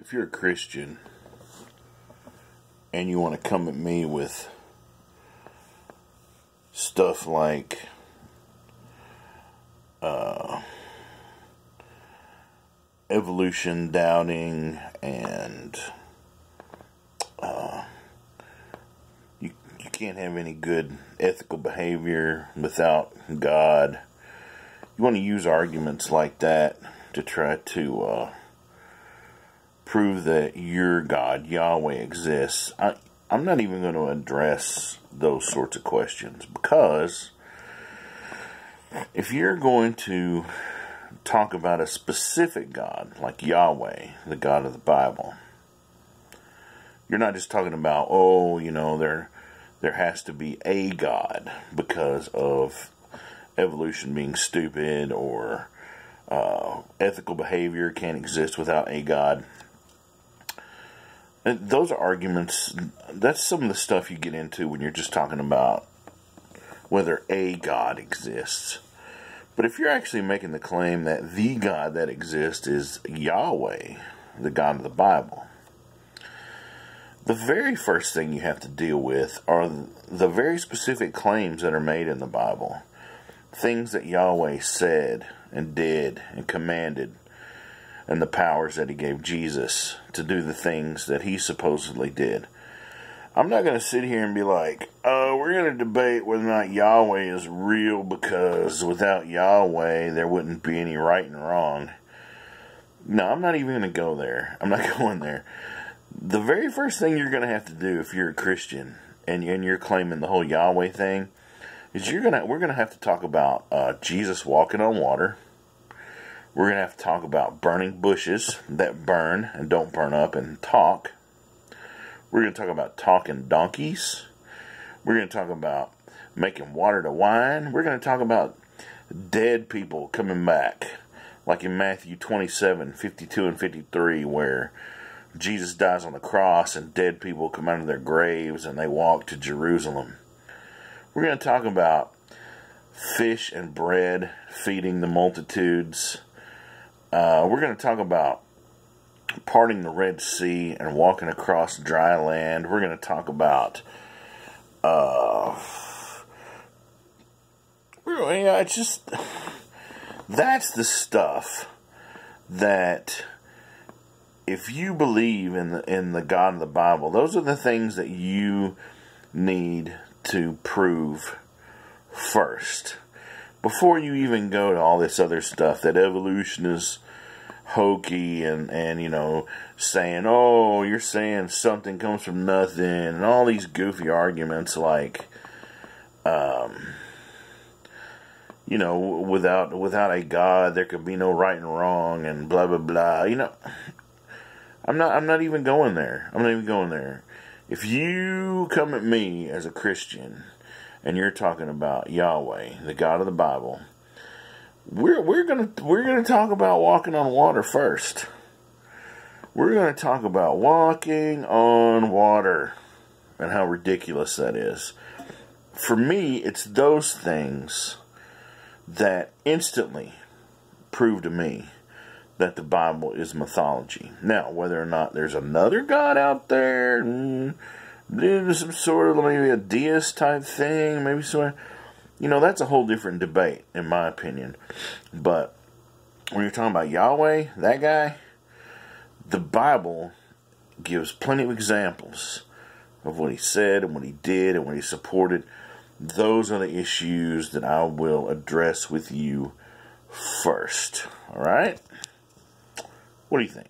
If you're a Christian and you want to come at me with stuff like evolution doubting and you can't have any good ethical behavior without God, you want to use arguments like that to try to prove that your God, Yahweh, exists. I'm not even going to address those sorts of questions, because if you're going to talk about a specific God, like Yahweh, the God of the Bible, you're not just talking about, there has to be a God because of evolution being stupid, or ethical behavior can't exist without a God. And those are arguments. That's some of the stuff you get into when you're just talking about whether a God exists. But if you're actually making the claim that the God that exists is Yahweh, the God of the Bible, the very first thing you have to deal with are the very specific claims that are made in the Bible. Things that Yahweh said and did and commanded, and the powers that he gave Jesus to do the things that he supposedly did. I'm not going to sit here and be like, we're going to debate whether or not Yahweh is real, because without Yahweh there wouldn't be any right and wrong. No, I'm not even going to go there. I'm not going there. The very first thing you're going to have to do if you're a Christian and you're claiming the whole Yahweh thing is we're going to have to talk about Jesus walking on water. We're going to have to talk about burning bushes that burn and don't burn up and talk. We're going to talk about talking donkeys. We're going to talk about making water to wine. We're going to talk about dead people coming back, like in Matthew 27, 52 and 53, where Jesus dies on the cross and dead people come out of their graves and they walk to Jerusalem. We're going to talk about fish and bread feeding the multitudes. We're going to talk about parting the Red Sea and walking across dry land. We're going to talk about that's the stuff that, if you believe in the God of the Bible, those are the things that you need to prove first, before you even go to all this other stuff that evolution is hokey and saying, oh, you're saying something comes from nothing, and all these goofy arguments like without a God there could be no right and wrong and blah blah blah. I'm not even going there. I'm not even going there. If you come at me as a Christian and you're talking about Yahweh, the God of the Bible, we're gonna talk about walking on water first. We're gonna talk about walking on water and how ridiculous that is. For me, it's those things that instantly prove to me that the Bible is mythology. Now, whether or not there's another God out there, there's some sort of maybe a deist type thing, maybe sort of, that's a whole different debate, in my opinion. But when you're talking about Yahweh, that guy, the Bible gives plenty of examples of what he said and what he did and what he supported. Those are the issues that I will address with you first. Alright? What do you think?